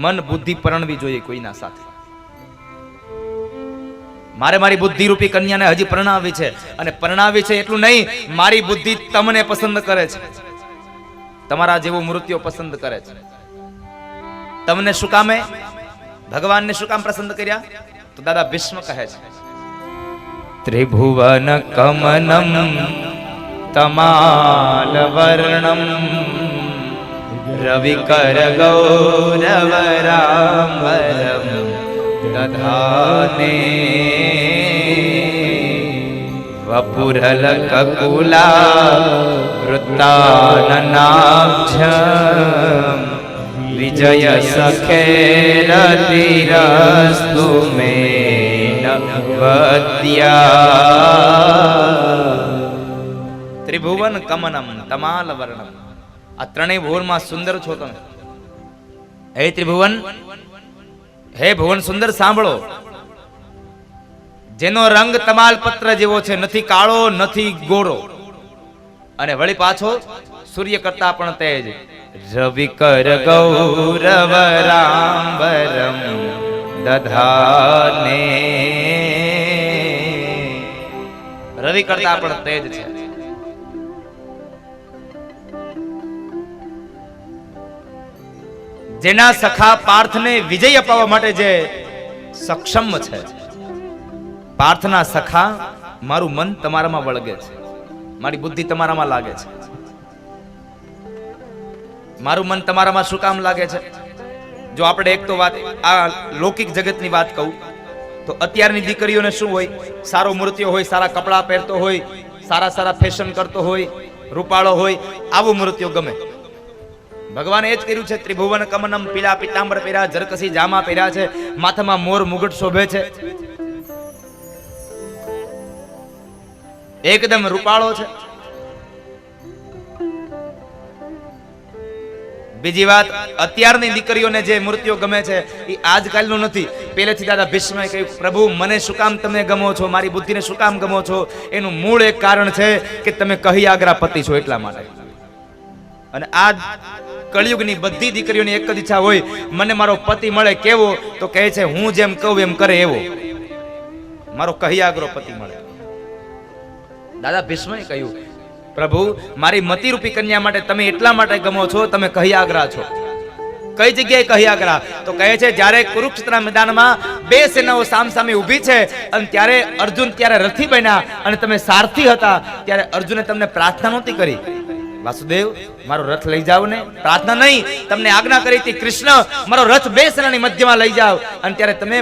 મન બુદ્ધિ પરણવી જોઈએ કોઈના સાથે. મારે મારી બુદ્ધિ રૂપી કન્યાને હજી પરણાવી છે, અને પરણાવી છે એટલું નહીં, મારી બુદ્ધિ તમને પસંદ કરે છે, તમારા જેવું મૃત્યુ પસંદ કરે છે. તમને શું કામે, ભગવાનને શું કામ પસંદ કર્યા? તો દાદા ભીષ્મ કહે છે, ત્રિભુવન કમનમ તમાલ વર્ણમ રવિકર ગૌરવરામરમ દધાને વપુરલ કકુલા વૃત્તાનનાભ્યમ વિજય સખેરતિરસ્તુ મે નવદ્યા. ત્રિભુવન કમનમ તમાલ વર્ણમ, આ ત્રણેય ભુવનમાં સુંદર છો તમે. હે ત્રિભુવન, હે ભુવન સુંદર, સાંભળો. જેનો રંગ તમાલ પત્ર જેવો છે, નથી કાળો નથી ગોરો, અને વળી પાછો સૂર્ય કરતા પણ તેજ. રવિકર ગૌરવરામરમ દધાને, રવિ કરતા પણ તેજ છે. જેના સખા પાર્થને વિજય અપાવવા માટે જે સક્ષમ છે, પાર્થના સખા, મારું મન તમારામાં વળગે છે, મારી બુદ્ધિ તમારામાં લાગે છે. મારું મન તમારામાં શું કામ લાગે છે? જો આપણે એક તો વાત આ લૌકિક જગતની વાત કહું તો અત્યારની દીકરીઓને શું હોય, સારો મૃત્યુ હોય, સારા કપડાં પહેરતો હોય, સારા સારા ફેશન કરતો હોય, રૂપાળો હોય, આવું મૃત્યુ ગમે. ભગવાને એ જ કર્યું છે. ત્રિભુવન કમનમ, પીળા પીતાંબર પહેર્યા, જરકસી જામા પહેર્યા છે, માથામાં મોર મુગટ શોભે છે, એકદમ રૂપાળો છે. બીજી વાત, અત્યારની દીકરીઓને જે મૃત્યુ ગમે છે એ આજકાલનું નથી, પહેલેથી દાદા ભીષ્મએ કહ્યું, પ્રભુ મને શું કામ તમે ગમો છો, મારી બુદ્ધિને શું કામ ગમો છો? એનું મૂળ એક કારણ છે કે તમે કહી આગરા પતિ છો, એટલા માટે. અને આ કળિયુગની બધી દીકરીઓની એક જ ઈચ્છા હોય, મને મારો પતિ મળે. કેવો? તો કહે છે, હું જેમ કહું એમ કરે એવો, મારો કહી આગરો પતિ મળે. દાદા ભીષ્મએ કહ્યું, પ્રભુ મારી મતિરૂપી કન્યા માટે તમે એટલા માટે ગમો છો, તમે કહી આગરા છો. કઈ જગ્યાએ કહી આગરા? તો કહે છે, જ્યારે કુરુક્ષેત્રના મેદાનમાં બે સેનાઓ સામસામે ઊભી છે, અને ત્યારે અર્જુન ત્યારે રથી બન્યા અને તમે સારથી હતા, ત્યારે અર્જુને તમને પ્રાર્થના નહોતી કરી, વાસુદેવ મારો રથ લઈ જાવ ને? પ્રાર્થના નહીં, તમને આજ્ઞા કરી હતી, કૃષ્ણ મારો રથ બે સેનાની મધ્યમાં લઈ જાવ. અને ત્યારે તમે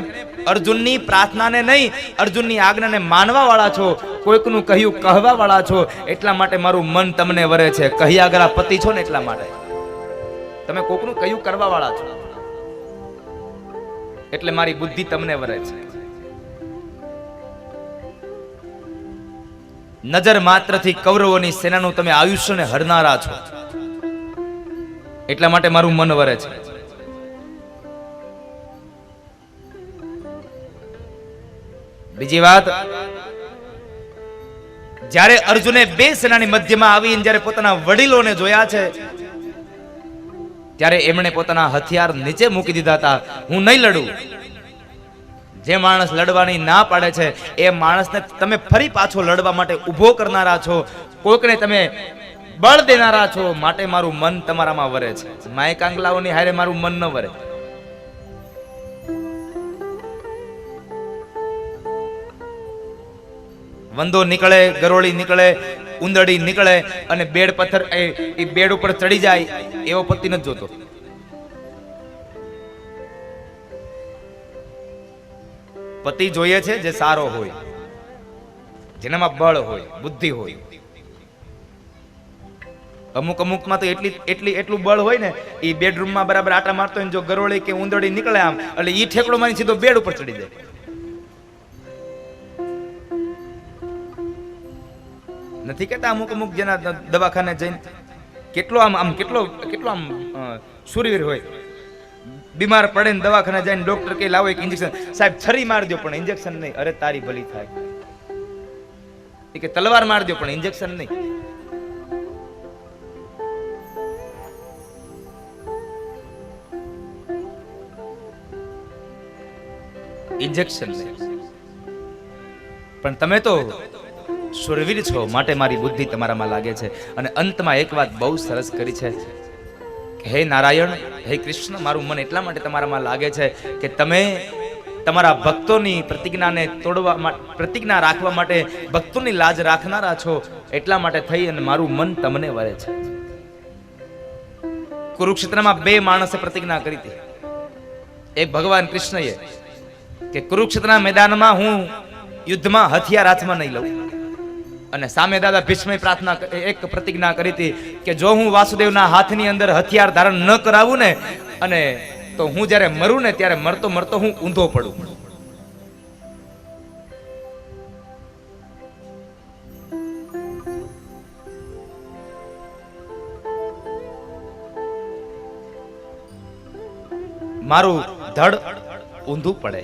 અર્જુનની પ્રાર્થનાને નહીં, અર્જુનની આજ્ઞાને માનવા વાળા છો, કોઈકનું કહ્યું કહેવા વાળા છો, એટલા માટે મારું મન તમને વરે છે. કહી આગરા પતિ છો ને એટલા માટે તમે કોકનું કહ્યું કરવા વાળા છો, એટલે મારી બુદ્ધિ તમને વરે છે. નજર માત્રથી કૌરવોની સેનાનું તમે આયુષ્યને હરનારા છો, એટલા માટે મારું મન વરે છે. બીજી વાત, જ્યારે અર્જુને બે સેનાની મધ્યમાં આવીને જ્યારે પોતાના વડીલોને જોયા છે, ત્યારે એમણે પોતાના હથિયાર નીચે મૂકી દીધા હતા. હું નહીં લડું. જે માણસ લડવાની ના પાડે છે એ માણસને તમે ફરી પાછો લડવા માટે ઊભો કરનારા છો, કોઈકને તમે બળ દેનારા છો, માટે મારું મન તમારામાં વરે છે. માય કાંગલાઓની હારે મારું મન ન વરે. વંદો નીકળે, ગરોળી નીકળે, ઉંદરડી નીકળે અને બેડ પથ્થર એ બેડ ઉપર ચડી જાય એવો પતિ નથી જોતો. પતિ જોઈએ છે જે સારો હોય, જેનામાં બળ હોય, બુદ્ધિ હોય. અમુકમાં તો એટલું બળ હોય ને, એ બેડરૂમમાં બરાબર આટા મારતો હોય, જો ગરોળી કે ઉંદરડી નીકળે આમ, એટલે ઈ ઠેકડો મારી સીધો બેડ ઉપર ચડી જાય. નથી કેતા અમુક જેના દવાખાને જઈને કેટલો કેટલો શૂરવીર હોય, બીમાર પડે ને દવાખાને જઈને ડોક્ટર કે લાવો એક ઇન્જેક્શન, સાહેબ છરી માર દો પણ ઇન્જેક્શન નહીં. અરે તારી ભલી થાય, એ કે તલવાર માર દો પણ ઇન્જેક્શન નહીં. ઇન્જેક્શન લે. પણ તમે તો સુરવીર છો, માટે મારી બુદ્ધિ તમારામાં લાગે છે. અને અંતમાં એક વાત બહુ સરસ કરી છે કે હે નારાયણ, હે કૃષ્ણ, મારું મન એટલા માટે તમારામાં લાગે છે કે તમે તમારા ભક્તોની પ્રતિજ્ઞાને તોડવા માટે, પ્રતિજ્ઞા રાખવા માટે ભક્તોની લાજ રાખનારા છો. એટલા માટે થઈ અને મારું મન તમને વરે છે. કુરુક્ષેત્રમાં બે માણસે પ્રતિજ્ઞા કરી હતી. એક ભગવાન કૃષ્ણએ કે કુરુક્ષેત્રના મેદાનમાં હું યુદ્ધમાં હથિયાર હાથમાં નહીં લઉં. અને સામે દાદા ભીષ્મે પ્રાર્થના, એક પ્રતિજ્ઞા કરી હતી કે જો હું વાસુદેવના હાથની અંદર હથિયાર ધારણ ન કરાવું ને, અને તો હું જ્યારે મરું ને ત્યારે મરતો મરતો હું ઊંધો પડું. મારું ધડ ઊંધું પડે.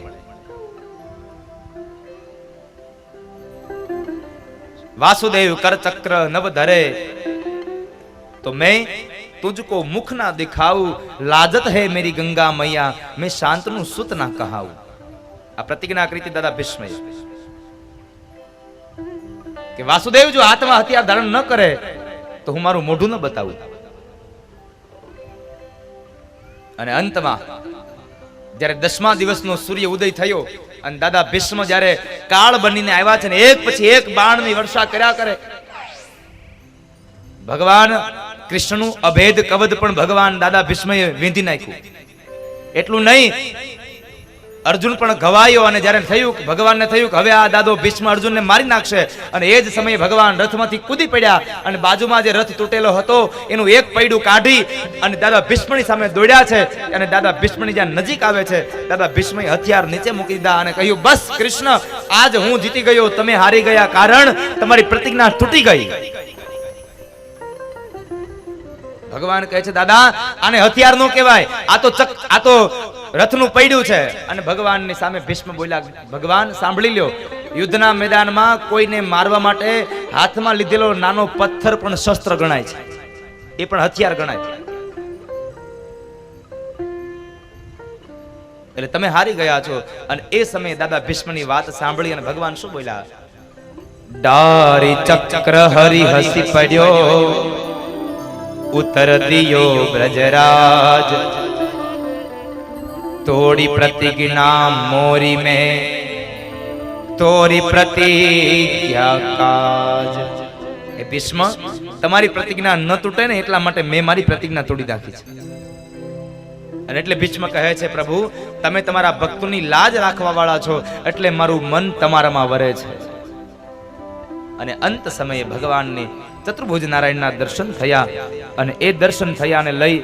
वासुदेव कर चक्र नव धरे तो मैं तुझको मुख ना दिखाऊं, लाजत है मेरी गंगा मैया, मैं शांतनु सुत ना कहाऊं. आ प्रतिज्ञा करी थी दादा भीष्म कि वासुदेव जो हाथ में हथियार धारण न करे तो हूँ मारू मोढू न बताऊं. અને અંતમાં જ્યારે 10મા દિવસનો સૂર્ય ઉદય થયો અને દાદા ભીષ્મ જ્યારે કાળ બનીને આવ્યા છે ને એક પછી એક બાણની વર્ષા કર્યા કરે. ભગવાન કૃષ્ણનું અભેદ કવચ પણ ભગવાન દાદા ભીષ્મએ વીંધી નાખ્યું. એટલું નહીં, અર્જુન પણ ઘવાયો. અને જ્યારે થયું, ભગવાનને થયું કે હવે આ દાદો ભીષ્મ અર્જુનને મારી નાખશે, અને એ જ સમયે ભગવાન રથમાંથી કૂદી પડ્યા અને બાજુમાં જે રથ તૂટેલો હતો એનું એક પૈડું કાઢી અને દાદા ભીષ્મની સામે દોડ્યા છે. અને દાદા ભીષ્મની જ્યાં નજીક આવે છે, દાદા ભીષ્મએ હથિયાર નીચે મૂકી દીધા અને કહ્યું, બસ કૃષ્ણ, આજ હું જીતી ગયો, તમે હારી ગયા, કારણ તમારી પ્રતિજ્ઞા તૂટી ગઈ. ભગવાન કહે છે, દાદા આને હથિયાર નો કહેવાય, આ તો રથનું પૈડું છે. અને ભગવાનની સામે ભીષ્મ બોલ્યા, ભગવાન સાંભળી લ્યો, યુદ્ધના મેદાનમાં કોઈને મારવા માટે હાથમાં લીધેલો નાનો પથ્થર પણ શસ્ત્ર ગણાય છે, એ પણ હથિયાર ગણાય છે. એટલે તમે હારી ગયા છો. અને એ સમયે દાદા ભીષ્મની વાત સાંભળી અને ભગવાન શું બોલ્યા, ડારી ચક્ર હરી હસી પડ્યો, ઉત્તર દિયો બ્રજરાજ, तोड़ी प्रतिज्ञा मोरी में तोरी प्रतिज्ञा काज. ए भीष्म, તમારી પ્રતિજ્ઞા ન તૂટે ને એટલા માટે મેં મારી પ્રતિજ્ઞા તોડી નાખી છે. અને એટલે ભીષ્મ કહે છે, પ્રભુ તમે તમારા ભક્તોની લાજ રાખવા વાળા છો, એટલે મારું મન તમારામાં વરે છે. અને અંત સમયે ભગવાનને ચતુર્ભુજ નારાયણના દર્શન થયા. અને એ દર્શન થયાને લઈ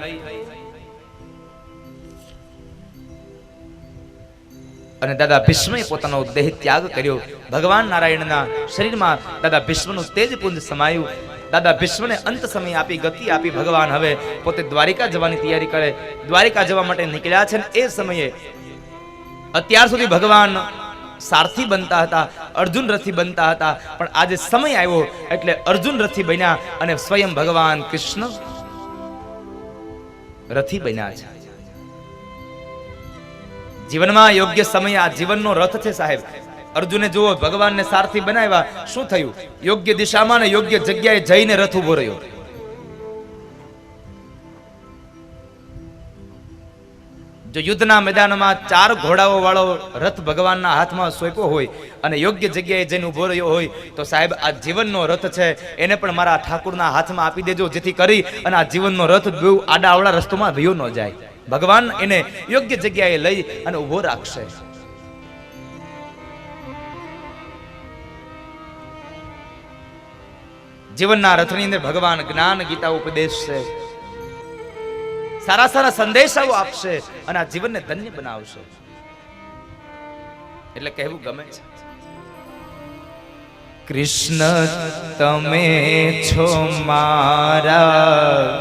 અને દાદા ભીષ્મએ પોતાનો દેહ ત્યાગ કર્યો. ભગવાન નારાયણના શરીરમાં દાદા ભીષ્મનું તેજપુંજ સમાયું. દાદા ભીષ્મને અંત સમય આપી, ગતિ આપી. ભગવાન હવે પોતે દ્વારિકા જવાની તૈયારી કરે, દ્વારિકા જવા માટે નીકળ્યા છે. એ સમયે અત્યાર સુધી ભગવાન સારથી બનતા હતા, અર્જુન રથી બનતા હતા, પણ આજે સમય આવ્યો એટલે અર્જુન રથી બન્યા અને સ્વયં ભગવાન કૃષ્ણ રથી બન્યા છે. જીવનમાં યોગ્ય સમય આ જીવનનો રથ છે સાહેબ. અર્જુને જુઓ, ભગવાનને સારથી બનાવ્યા, શું થયું? યોગ્ય દિશામાં ને યોગ્ય જગ્યાએ જઈને રથ ઉભો રહ્યો. જો યુદ્ધના મેદાનમાં 4 ઘોડાઓ વાળો રથ ભગવાનના હાથમાં સોંપ્યો હોય અને યોગ્ય જગ્યાએ જઈને ઉભો રહ્યો હોય, તો સાહેબ આ જીવનનો રથ છે, એને પણ મારા ઠાકુરના હાથમાં આપી દેજો, જેથી કરી અને આ જીવનનો રથ બહુ આડાઅવળા રસ્તોમાં વયો ન જાય. ભગવાન એને યોગ્ય જગ્યાએ લઈ અને ઉભો રાખશે. જીવનના રથની અંદર ભગવાન જ્ઞાન, ગીતા, ઉપદેશ છે, સારા સારા સંદેશાઓ આપશે અને આ જીવનને ધન્ય બનાવશે. એટલે કહેવું ગમે છે, કૃષ્ણ તમે છો મારા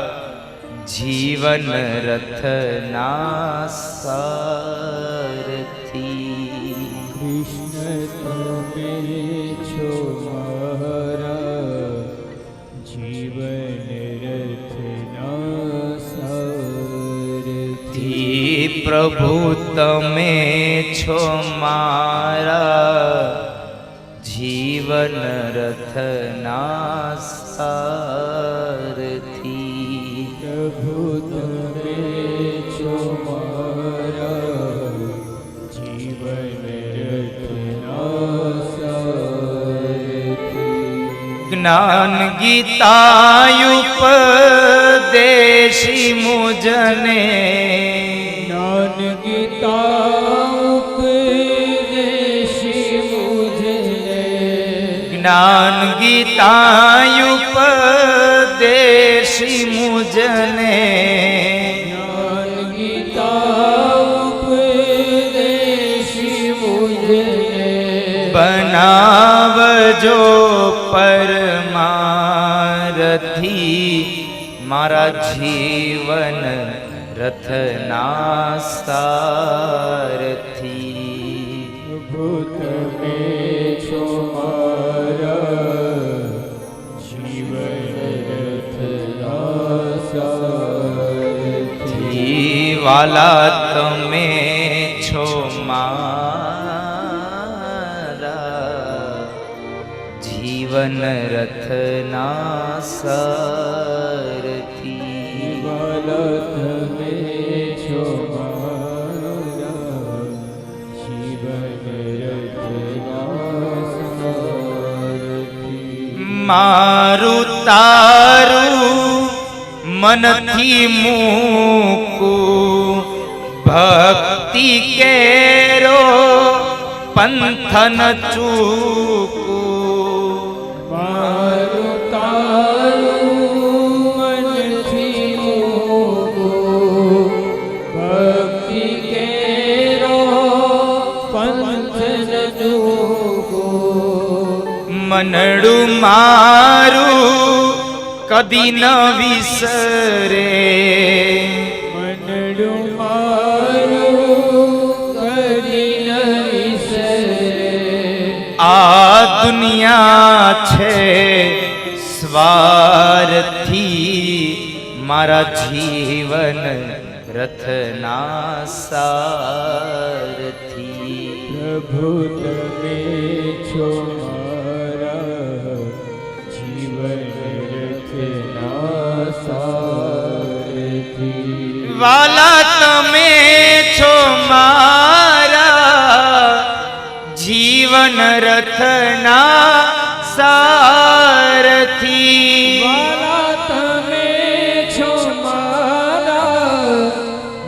જીવન રથના સારથી. કૃષ્ણ તમે છો મારા જીવન રથના સારથી. પ્રભુ તમે છો મારા જીવન રથના સારથી. પ્રભુ તમે છો મારા જીવન રથના સારથી. જ્ઞાન ગીતાયુપદેશી મુજને જ્ઞાન ગીતા ઉપદેશી મુझे. જ્ઞાન ગીતાયુપદેશી મુજને જ્ઞાન ગીતા ઉપદેશી મુझे. બનાવજો પરમારથી મારા જીવન રથના સારથી. પ્રભુ તમે છો મારા જીવન રથના સારથી. વાલા તમે છો મારા જીવન રથના સારથી. વાલા તમે છો મારા જીવન રથના સારથી. મારું તારું મનથી મૂકું ભક્તિ કેરો પંથન ચૂકું. મારું તારું મનથી મૂકું ભક્તિ કેરો પંથ ન ચૂકું. મનડું મારું કદી ન વિસરે મનડું મારું કદી ન વિસરે. આ દુનિયા છે સ્વાર્થી મારા જીવન રથના સારથી. પ્રભુ તમે છો મારા જીવન રથના સારથી. વાલા તમે છો મારા જીવન રથના સારથી. વાલા તમે છો મારા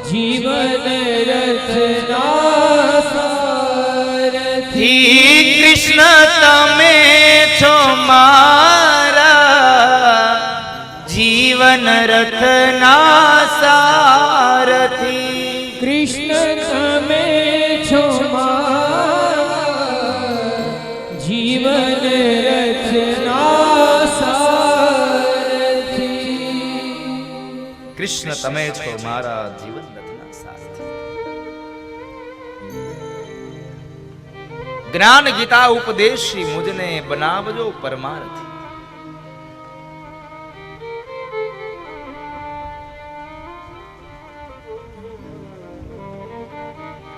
જીવન રથના સારથી. કૃષ્ણ તમે છો મારા જીવન રથના સારથી. કૃષ્ણ તમે છો મારા જીવન રથના સારથી. કૃષ્ણ તમે છો મારા જીવન રથના સારથી. જ્ઞાન ગીતા ઉપદેશી મુજને બનાવજો પરમારથી.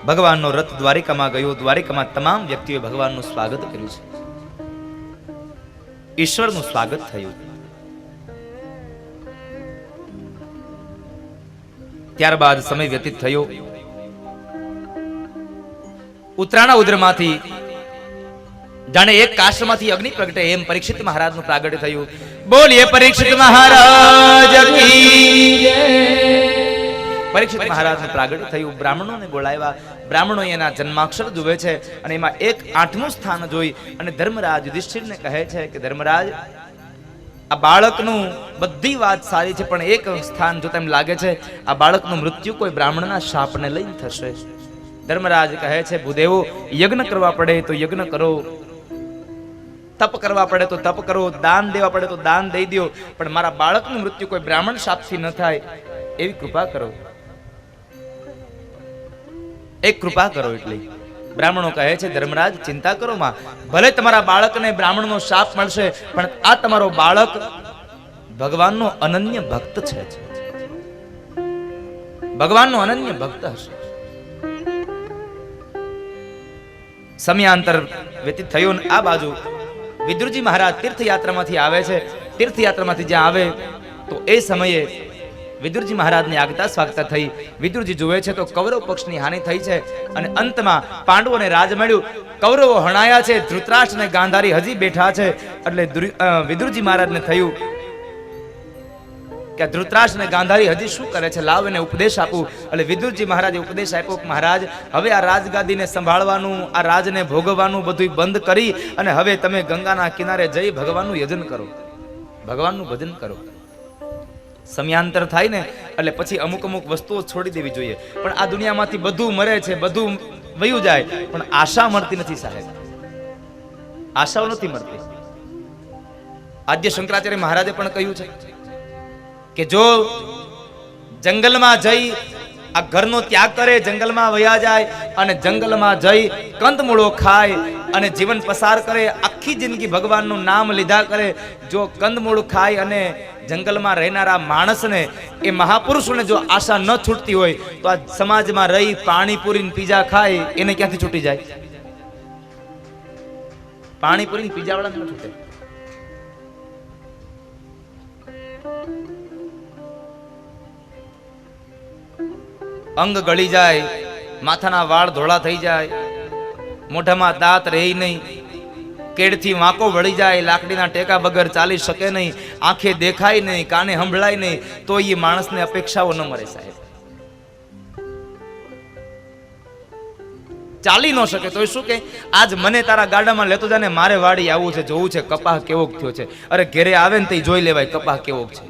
ભગવાનનો રથ દ્વારિકામાં ગયો. દ્વારિકામાં તમામ વ્યક્તિઓએ ભગવાનનું સ્વાગત કર્યું છે. ઈશ્વરનું સ્વાગત થયું. ત્યારબાદ સમય વ્યતીત થયો. ઉત્તરાયણ ઉદરમાંથી જાણે એક કાશમાંથી અગ્નિ પ્રગટે એમ પરીક્ષિત મહારાજનું પ્રાગટ્ય થયું. બોલીએ પરીક્ષિત મહારાજ કી જય. પરીક્ષિત મહારાજનું પ્રાગટ્ય થયું. બ્રાહ્મણોને બોલાવ્યા. બ્રાહ્મણો એના જન્માક્ષર જુએ છે અને એમાં 8મું સ્થાન જોઈ અને ધર્મરાજ યુધિષ્ઠિરને કહે છે કે ધર્મરાજ, આ બાળકનું બધી વાત સારી છે, પણ એક સ્થાન જોતા એમ લાગે છે આ બાળકનું મૃત્યુ કોઈ બ્રાહ્મણના શાપને લઈને થશે. ધર્મરાજ કહે છે ભૂદેવો, યજ્ઞ કરવા પડે તો યજ્ઞ કરો, તપ કરવા પડે તો તપ કરો, દાન દેવા પડે તો દાન દઈ દો, પણ મારા બાળકનું મૃત્યુ કોઈ બ્રાહ્મણ શાપથી ન થાય એવી કૃપા કરો. એક કૃપા કરો. એટલે બ્રાહ્મણો કહે છે ધર્મરાજ ચિંતા કરો માં, ભલે તમારા બાળકને બ્રાહ્મણનો શાપ મળશે, પણ આ તમારો બાળક ભગવાનનો અનન્ય ભક્ત છે, ભગવાનનો અનન્ય ભક્ત હશે. સમયાંતર વ્યતીત થયું ને આ બાજુ વિદુરજી મહારાજ તીર્થયાત્રામાંથી આવે છે. તીર્થયાત્રામાંથી જ્યાં આવે તો એ સમયે વિદુરજી મહારાજની આગતા સ્વાગતા થઈ. વિદુરજી જુએ છે તો કૌરવ પક્ષની હાનિ થઈ છે અને અંતમાં પાંડવોને રાજ મળ્યું. કૌરવો હણાયા છે, ધૃતરાષ્ટ્ર અને ગાંધારી હજી બેઠા છે. એટલે વિદુરજી મહારાજને થયું કે ધૃતરાષ્ટ્ર અને ગાંધારી હજી શું કરે છે, લાવ એને ઉપદેશ આપું. એટલે વિદુરજી મહારાજે ઉપદેશ આપ્યો કે મહારાજ, હવે આ રાજગાદીને સંભાળવાનું, આ રાજને ભોગવવાનું બધું બંધ કરી અને હવે તમે ગંગાના કિનારે જઈ ભગવાનનું યજન કરો, ભગવાનનું ભજન કરો. સમયાંતર થાય ને એટલે પછી અમુક અમુક વસ્તુઓ છોડી દેવી જોઈએ. પણ આ દુનિયામાંથી બધું મરે છે, બધું વયું જાય, પણ આશા મળતી નથી સાહેબ, આશાઓ નથી મળતી. આદ્ય શંકરાચાર્ય મહારાજે પણ કહ્યું છે કે જો જંગલમાં જઈ આ ઘરનો ત્યાગ કરે, જંગલમાં વયા જાય અને જંગલમાં જઈ કંદમૂળો ખાય અને જીવન પસાર કરે, આખી જિંદગી ભગવાનનું નામ લીધા કરે, જો કંદમૂળ ખાય અને જંગલમાં રહેનારા માણસને, એ મહાપુરુષોને જો આશા ન છૂટતી હોય તો આ સમાજમાં રહી પાણીપુરી પીઝા ખાય એને ક્યાંથી છૂટી જાય? પાણીપુરી પીઝા વાળા ન છૂટે. અંગ ગળી જાય, માથાના વાળ ધોળા થઈ જાય, મોઢામાં દાંત રહે નહીં, કેડથી વાંકો વળી જાય, લાકડીના ટેકા વગર ચાલી શકે નહીં, આંખે દેખાય નહીં, કાને સંભળાય નહીં, તો એ માણસને અપેક્ષાઓ ન મળે સાહેબ. ચાલી ન શકે તો શું કે આજ મને તારા ગાડામાં લેતો જાય ને મારે વાડી આવવું છે, જોવું છે કપાહ કેવોક થયો છે. અરે ઘેરે આવે ને તો જોઈ લેવાય કપાહ કેવોક છે.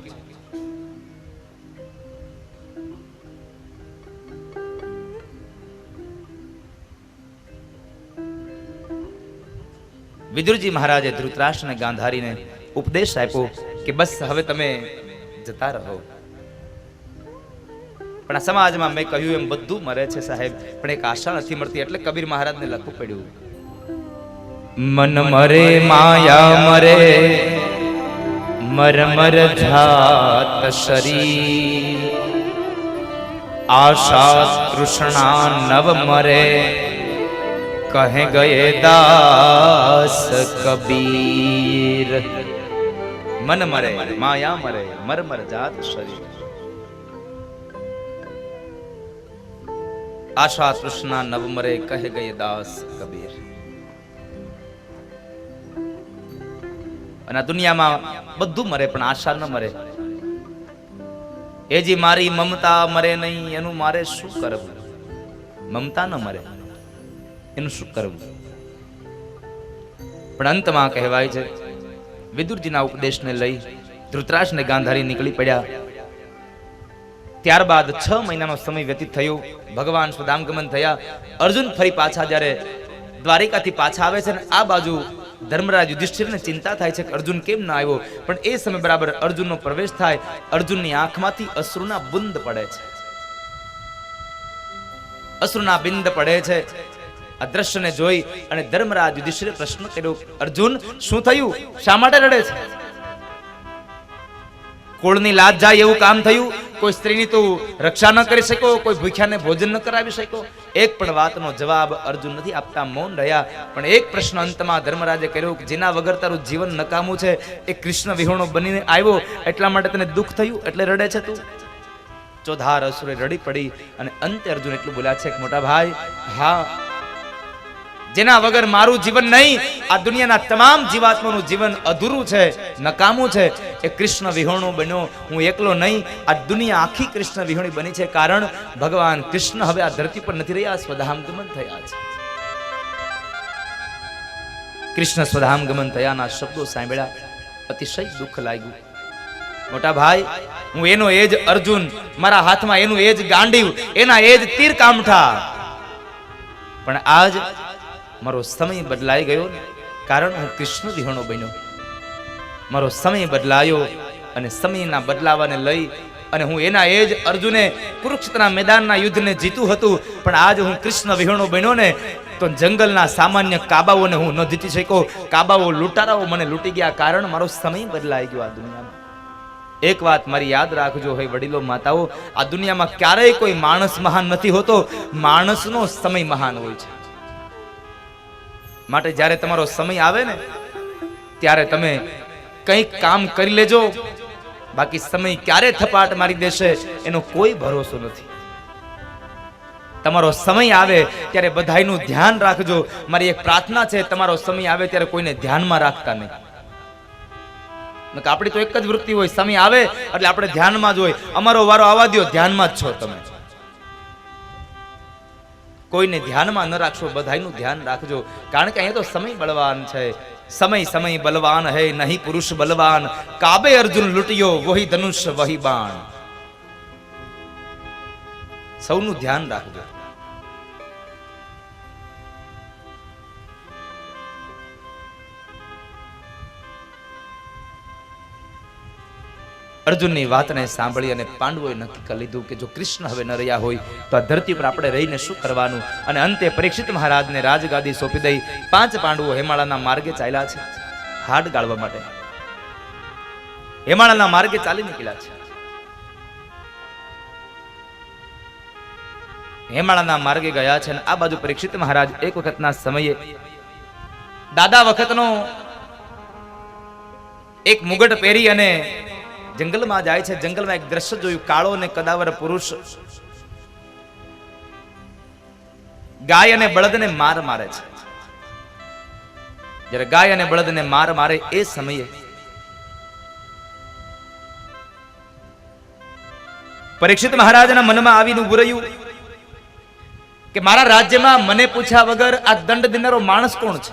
વિદુરજી મહારાજે ધૃતરાષ્ટ્ર અને ગાંધારીને ઉપદેશ આપ્યો કે બસ હવે તમે જતા રહો. પણ આ સમાજમાં મેં કહ્યું એમ બધું મરે છે સાહેબ, પણ એક આશા નથી મળતી. એટલે કબીર મહારાજને લખવું પડ્યું, મન મરે માયા મરે મર મર જાત શરીર, આશા તૃષ્ણા નવ મરે કહે ગયે દાસ કબીર. મન મરે માયા મરે મર મર જાત શરીર, આશા તૃષ્ણા નવ મરે કહે ગયે દાસ કબીર. અને આ દુનિયામાં બધું મરે પણ આશા ન મરે. એ જે મારી મમતા મરે નહીં એનું મારે શું કરવું? મમતા ન મરે એનું શું કરવું? પણ અંતમાં કહેવાય છે વિદુરજીના ઉપદેશને લઈ ધૃતરાષ્ટ્ર ને ગાંધારી નીકળી પડ્યા. ત્યારબાદ 6 મહિનાનો સમય વ્યતીત થયો. ભગવાન સ્વધામગમન થયા. અર્જુન ફરી પાછા જ્યારે દ્વારિકાથી પાછા આવે છે ને આ બાજુ ધર્મરાજ યુધિષ્ઠિરને ચિંતા થાય છે કે અર્જુન કેમ ના આવ્યો. પણ એ સમય બરાબર અર્જુનનો પ્રવેશ થાય. અર્જુનની આંખમાંથી અશ્રુના બુંદ પડે છે, અશ્રુના બિંદ પડે છે. આ દ્રશ્યને જોઈ અને ધર્મરાજ યુધિષ્ઠિરે પ્રશ્ન કર્યો, અર્જુન શું થયું? શા માટે રડે છે? કુળની લાજ જાય એવું કામ થયું? કોઈ સ્ત્રીની તું રક્ષા ન કરી શકો, કોઈ ભૂખ્યાને ભોજન ન કરાવી શકો? એક પણ વાતનો જવાબ અર્જુન નથી આપતા, મૌન રહ્યા. પણ એક પ્રશ્ન અંતમાં ધર્મરાજે કર્યો કે જેના વગર તારું જીવન નકામું છે એ કૃષ્ણ વિહોણો બનીને આવ્યો એટલા માટે તને દુઃખ થયું એટલે રડે છે તું? ચોધાર અસુરે રડી પડી અને અંતે અર્જુન એટલું બોલ્યા છે કે મોટા ભાઈ, હા, જેના વગર મારું જીવન નહીં, આ દુનિયાના તમામ જીવાત્માનું જીવન અધૂરું છે, નકામું છે, એ કૃષ્ણ વિહોણો બન્યો. હું એકલો નહીં, આ દુનિયા આખી કૃષ્ણ વિહોણી બની છે. કારણ ભગવાન કૃષ્ણ હવે આ ધરતી પર નથી રહ્યા, સ્વધામગમન થયા છે. કૃષ્ણ સ્વધામગમન થયાના શબ્દો સાંભળ્યા, અતિશય દુઃખ લાગ્યું. મોટા ભાઈ, હું એનો એ જ અર્જુન, મારા હાથમાં એનું એ જ ગાંડીવ, એના એ જ તીર કામઠા. પણ આજ મારો સમય બદલાઈ ગયો, કારણ હું કૃષ્ણ વિહોણો બન્યો. મારો સમય બદલાયો અને સમયના બદલાવાને લઈ અને હું એના એ જ અર્જુને કુરુક્ષેત્રના મેદાનના યુદ્ધને જીતું હતું. પણ આજ હું કૃષ્ણ વિહોણો બન્યો ને તો જંગલના સામાન્ય કાબાઓને હું ન જીતી શક્યો. કાબાઓ, લૂંટારાઓ મને લૂંટી ગયા, કારણ મારો સમય બદલાઈ ગયો. આ દુનિયામાં એક વાત મારી યાદ રાખજો, હે વડીલો, માતાઓ, આ દુનિયામાં ક્યારેય કોઈ માણસ મહાન નથી હોતો, માણસનો સમય મહાન હોય છે. માટે જ્યારે તમારો સમય આવે ને ત્યારે તમે કંઈક કામ કરી લેજો, બાકી સમય ક્યારે થપાટ મારી દેશે એનો કોઈ ભરોસો નથી. તમારો સમય આવે ત્યારે બધાયનું ધ્યાન રાખજો. મારી એક પ્રાર્થના છે, તમારો સમય આવે ત્યારે કોઈને ધ્યાનમાં રાખતા નહીં. આપણી તો એક જ વૃત્તિ હોય, સમય આવે એટલે આપણે ધ્યાનમાં જ હોય. અમારો વારો આવવા દો, ધ્યાનમાં જ છો તમે. કોઈને ધ્યાનમાં ન રાખશો, બધાયનું ધ્યાન રાખજો. કારણ કે અહીંયા તો સમય બળવાન છે. સમય સમય બલવાન હૈ, નહીં પુરુષ બલવાન. કાબે અર્જુન લૂંટ્યો, વહી ધનુષ વહી બાણ. સૌનું ધ્યાન રાખજો. અર્જુનની વાતને સાંભળી અને પાંડવોએ નક્કી કરી લીધું કે જો કૃષ્ણ હવે ન રહ્યા હોય તો આ ધરતી પર આપણે રહીને શું કરવાનું. અને અંતે પરીક્ષિત મહારાજને રાજગાદી સોંપી દઈ 5 પાંડવો હેમાળાના માર્ગે ચાલ્યા છે હાડ ગાળવા માટે. હેમાળાના માર્ગે ચાલી નીકળ્યા છે. હેમાળાના માર્ગે ગયા છે અને આ બાજુ પરીક્ષિત મહારાજ એક વખતના સમયે દાદા વખતનો એક મુગટ પહેરી અને જંગલમાં જાય છે. જંગલમાં એક દ્રશ્ય જોયું, કાળો અને કદાવર પુરુષ ગાય અને બળદને માર મારે છે. જ્યારે ગાય અને બળદને માર મારે એ સમયે પરીક્ષિત મહારાજના મનમાં આવીને ઉભું રહ્યું કે મારા રાજ્યમાં મને પૂછ્યા વગર આ દંડ દેનારો માણસ કોણ છે,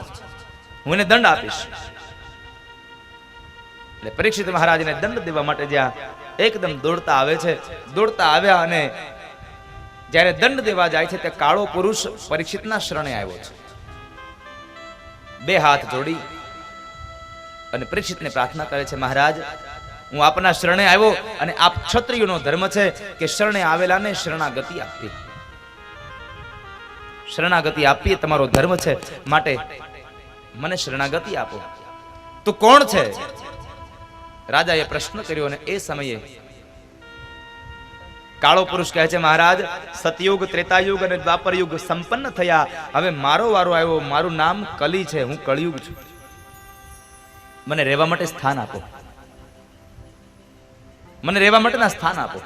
હું એને દંડ આપીશ. એટલે પરીક્ષિત મહારાજને દંડ દેવા માટે જ્યાં એકદમ દોડતા આવે છે, દોડતા આવ્યા અને જ્યારે દંડ દેવા જાય છે તે કાળો પુરુષ પરીક્ષિતના શરણે આવ્યો છે. 2 હાથ જોડી અને પરીક્ષિતને પ્રાર્થના કરે છે, મહારાજ હું આપના શરણે આવ્યો અને આપ ક્ષત્રિયોનો ધર્મ છે કે શરણે આવેલાને શરણાગતિ આપવી. શરણાગતિ આપવી એ તમારો ધર્મ છે, માટે મને શરણાગતિ આપો. તું કોણ છે? રાજાએ પ્રશ્ન કર્યો અને એ સમયે કાળો પુરુષ કહે છે, મહારાજ સતયુગ, ત્રેતાયુગ અને દ્વાપર યુગ સંપન્ન થયા, હવે મારો વારો આવ્યો. મારું નામ કલી છે, હું કળિયુગ છું. મને રહેવા માટે સ્થાન આપો, મને રહેવા માટેના સ્થાન આપો.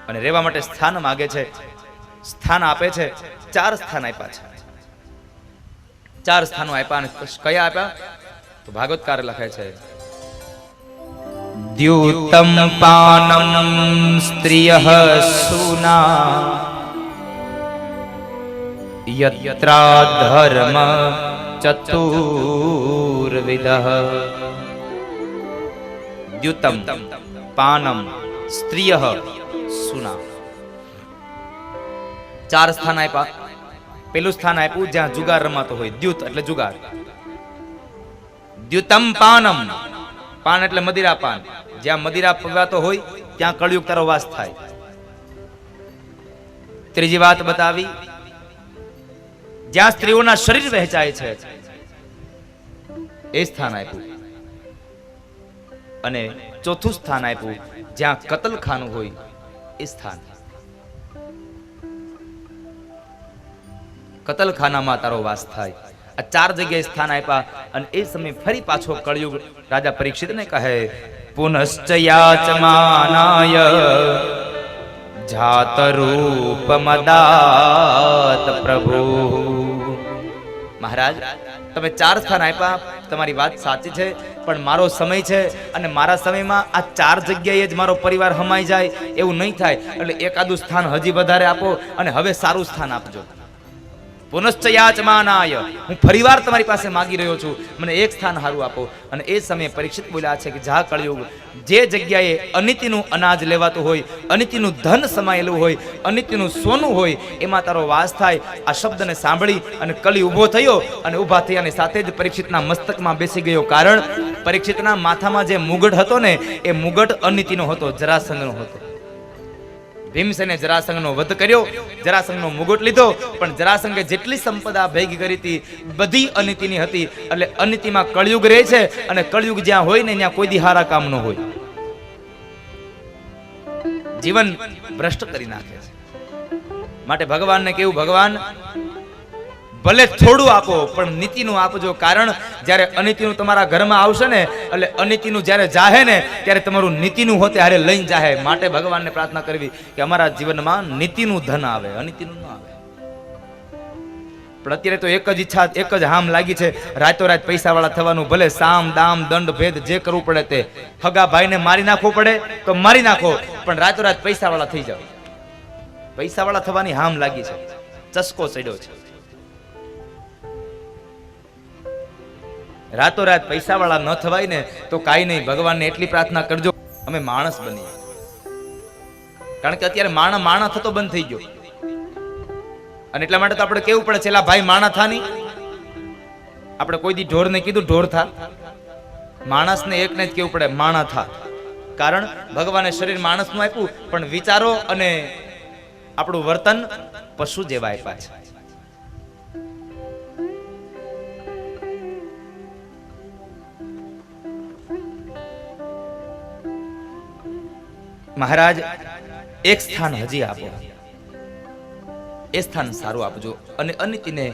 અને રહેવા માટે સ્થાન માગે છે. સ્થાન આપે છે. 4 સ્થાન આપ્યા છે. 4 સ્થાનો આપ્યા. અને કયા આપ્યા તો ભાગવતકાર લખે છે, દ્યુતમ પાનમ સ્ત્રિયઃ સુના યત્રા ધર્મ ચતુર્વિદઃ. દ્યુતમ પાનમ સ્ત્રિયઃ સુના. 4 સ્થાન આપ્યા. પેલું સ્થાન આપ્યું જ્યાં જુગાર રમાતો હોય, દ્યુત એટલે જુગાર. દ્યુતમ પાનમ, પાન એટલે મદિરા પાન. જ્યાં મદિરા પીવાતો હોય ત્યાં કળિયુગ તારો વાસ થાય. ત્રીજી વાત બતાવી, જ્યાં સ્ત્રીઓના શરીર વહેંચાય છે એ સ્થાન આપ્યું. અને ચોથું સ્થાન આપ્યું જ્યાં કતલખાનું હોય એ સ્થાન. કતલખાનામાં તારો વાસ થાય. આ 4 જગ્યાએ સ્થાન આપ્યા. અને એ સમય ફરી પાછો કળિયુગ રાજા પરીક્ષિતને કહે, પુનશ્ચ યાચમાનાય જાત રૂપમદાત પ્રભુ. મહારાજ તમે 4 સ્થાન આપ્યા, તમારી વાત સાચી છે, પણ મારો સમય છે અને મારા સમયમાં આ 4 જગ્યાએ જ મારો પરિવાર હમાઈ જાય એવું નહીં થાય. એટલે એકાદું સ્થાન હજી વધારે આપો અને હવે સારું સ્થાન આપજો. પુનશ્ચયાચમાનાય, હું ફરીવાર તમારી પાસે માગી રહ્યો છું, મને એક સ્થાન હારું આપો. અને એ સમયે પરીક્ષિત બોલ્યા છે કે જા કળિયુગ, જે જગ્યાએ અનિતિનું અનાજ લેવાતું હોય, અનિતિનું ધન સમાયેલું હોય, અનિતિનું સોનું હોય, એમાં તારો વાસ થાય. આ શબ્દને સાંભળી અને કલી ઊભો થયો અને ઊભા થયાની સાથે જ પરીક્ષિતના મસ્તકમાં બેસી ગયો. કારણ પરીક્ષિતના માથામાં જે મુગટ હતો ને એ મુગટ અનિતિનો હતો, જરાસંઘનો હતો. ભીમસેને જરાસંઘનો વધ કર્યો, જરાસંઘનો મુગટ લીધો, પણ જરાસંઘે જેટલી સંપદા ભેગી કરી હતી બધી અનિતિની હતી. એટલે અનિતિમાં કળિયુગ રહે છે અને કળિયુગ જ્યાં હોય ને ત્યાં કોઈ દી હારા કામ ન હોય. જીવન ભ્રષ્ટ કરી નાખે છે. માટે ભગવાનને કેવું, ભગવાન ભલે થોડું આપો પણ નીતિનું આપજો. કારણ જ્યારે અનીતિનું તમારા ઘરમાં આવશે ને, એટલે અનીતિનું જ્યારે જાહે ને ત્યારે તમારું નીતિનું હોતે હારે લઈને જાહે. માટે ભગવાનને પ્રાર્થના કરવી કે અમારા જીવનમાં નીતિનું ધન આવે, અનીતિનું ન આવે. પણ અત્યારે તો એક જ ઈચ્છા, એક જ હામ લાગી છે, રાતોરાત પૈસાવાળા થવાનું. ભલે સામ દામ દંડ ભેદ જે કરવું પડે તે, હગા ભાઈને મારી નાખવો પડે તો મારી નાખો, પણ રાતોરાત પૈસાવાળા થઈ જાવ. પૈસાવાળા થવાની હામ લાગી છે, ચસ્કો ચડ્યો છે. રાતોરાત પૈસાવાળા ન થવાય ને તો કાંઈ નહીં, ભગવાનને એટલી પ્રાર્થના કરજો અમે માણસ બનીએ. કારણ કે અત્યારે માણા થતો બંધ થઈ ગયો. અને એટલા માટે તો આપણે કેવું પડે છે, એલા ભાઈ માણા થા નહીં. આપણે કોઈ દી ઢોરને કીધું ઢોર થા? માણસને એકને જ કેવું પડે માણા થા. કારણ ભગવાને શરીર માણસનું આપ્યું, પણ વિચારો અને આપણું વર્તન પશુ જેવા આપ્યા છે. મહારાજ એક સ્થાન હજી આપો, એ સ્થાન સારું આપજો. અને અનિતિને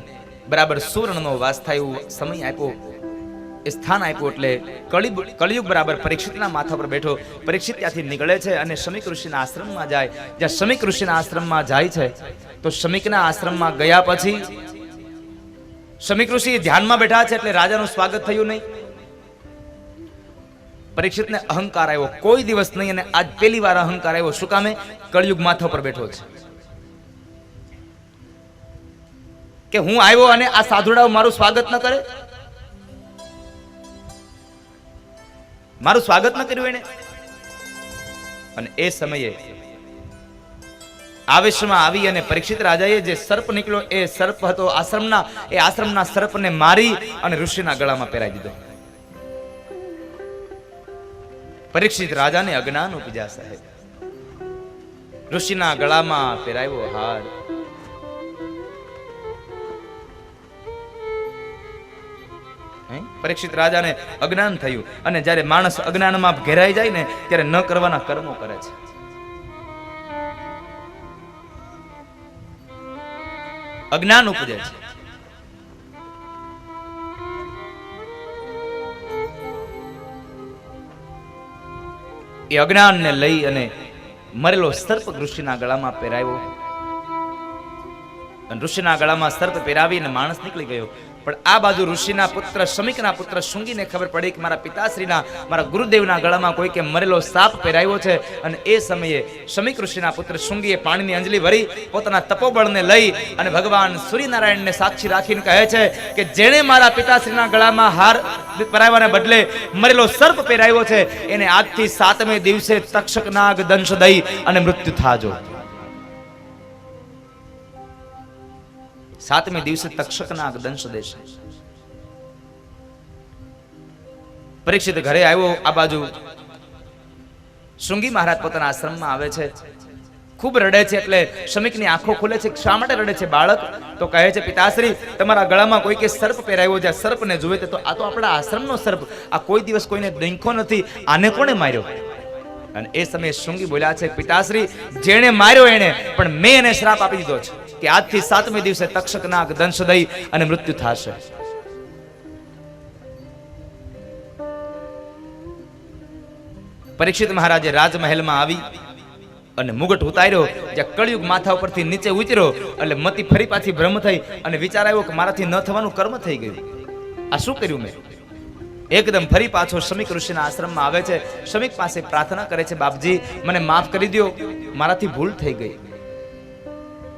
બરાબર સુવર્ણનો વાસ થાય એવો સમય આપ્યો, એ સ્થાન આપ્યું. એટલે કળિયુગ બરાબર પરીક્ષિતના માથા પર બેઠો. પરીક્ષિત ત્યાંથી નીકળે છે અને શમીક ઋષિના આશ્રમમાં જાય. જ્યાં શમીક ઋષિના આશ્રમમાં જાય છે તો શમીકના આશ્રમમાં ગયા પછી શમીક ઋષિ ધ્યાનમાં બેઠા છે, એટલે રાજાનું સ્વાગત થયું નહીં. પરીક્ષિતને અહંકાર આવ્યો, કોઈ દિવસ નહીં, અને આજ પહેલી વાર અહંકાર આવ્યો. શું કામે? કળિયુગ માથા પર બેઠો છે કે હું આવ્યો અને આ સાધુડાઓ મારું સ્વાગત ન કરે, મારું સ્વાગત ન કર્યું એને. અને એ સમયે આવેશમાં આવી અને પરીક્ષિત રાજાએ જે સર્પ નીકળ્યો, એ સર્પ હતો આશ્રમના, એ આશ્રમના સર્પને મારી અને ઋષિના ગળામાં પહેરાવી દીધો. પરીક્ષિત રાજાને અજ્ઞાન ઉપજ્યા સાહેબ. ઋષિના ગળામાં પહેરાવ્યો હાર. પરીક્ષિત રાજાને અજ્ઞાન થયું. અને જ્યારે માણસ અજ્ઞાનમાં ઘેરાઈ જાય ને ત્યારે ન કરવાના કર્મો કરે છે. અજ્ઞાન ઉપજે છે. એ અજ્ઞાનને લઈ અને મરેલો સર્પ ઋષિના ગળામાં પહેરાવ્યો. અને ઋષિના ગળામાં સર્પ પહેરાવીને માણસ નીકળી ગયો. પણ આ બાજુ ઋષિના પુત્ર શમીકના પુત્ર શુંગીને ખબર પડી કે મારા પિતાશ્રીના, મારા ગુરુદેવના ગળામાં કોઈ કે મરેલો સાપ પહેરાવ્યો છે. અને એ સમયે શમીક ઋષિના પુત્ર શુંગીએ પાણીની અંજલિ ભરી પોતાના તપોબળને લઈ અને ભગવાન સૂર્યનારાયણને સાક્ષી રાખીને કહે છે કે જેણે મારા પિતાશ્રીના ગળામાં હાર પહેરાવવાને બદલે મરેલો સર્પ પહેરાવ્યો છે, એને આજથી 7મે દિવસે તક્ષક નાગ દંશ દઈ અને મૃત્યુ થાજો. 7મે દિવસે તક્ષક નાગ દંશ દેશે. પરીક્ષિત ઘરે આવ્યો. આ બાજુ શૃંગી મહારાજ પોતાના આશ્રમમાં આવે છે, ખૂબ રડે છે. એટલે શમીકની આંખો ખુલે છે. શા માટે રડે છે બાળક? તો કહે છે પિતાશ્રી, તમારા ગળામાં કોઈ કે સર્પ પહેરાવ્યો છે. સર્પને જોવે તો આ તો આપણા આશ્રમનો સર્પ, આ કોઈ દિવસ કોઈને ડંખો નથી, આને કોણે માર્યો? અને એ સમયે શૃંગી બોલ્યા છે પિતાશ્રી, જેણે માર્યો એને, પણ મેં એને શ્રાપ આપી દીધો છે કે આજથી 7મે દિવસે તક્ષક નાગ દંશ દઈ અને મૃત્યુ થશે. પરીક્ષિત મહારાજે રાજમહેલમાં આવી અને મુગટ ઉતાર્યો. જ્યાં કળિયુગ માથા ઉપરથી નીચે ઉતર્યો એટલે મતી ફરી પાછી ભ્રમ થઈ અને વિચાર આવ્યો કે મારાથી ન થવાનું કર્મ થઈ ગયું. આ શું કર્યું મેં? એકદમ ફરી પાછો શમીક ઋષિના આશ્રમમાં આવે છે. શમીક પાસે પ્રાર્થના કરે છે, બાપજી મને માફ કરી દો, મારાથી ભૂલ થઈ ગઈ,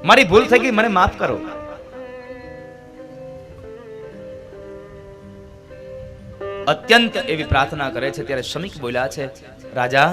મારી ભૂલ થઈ ગઈ, મને માફ કરો. અત્યંત એવી પ્રાર્થના કરે છે ત્યારે શમીક બોલ્યા છે, રાજા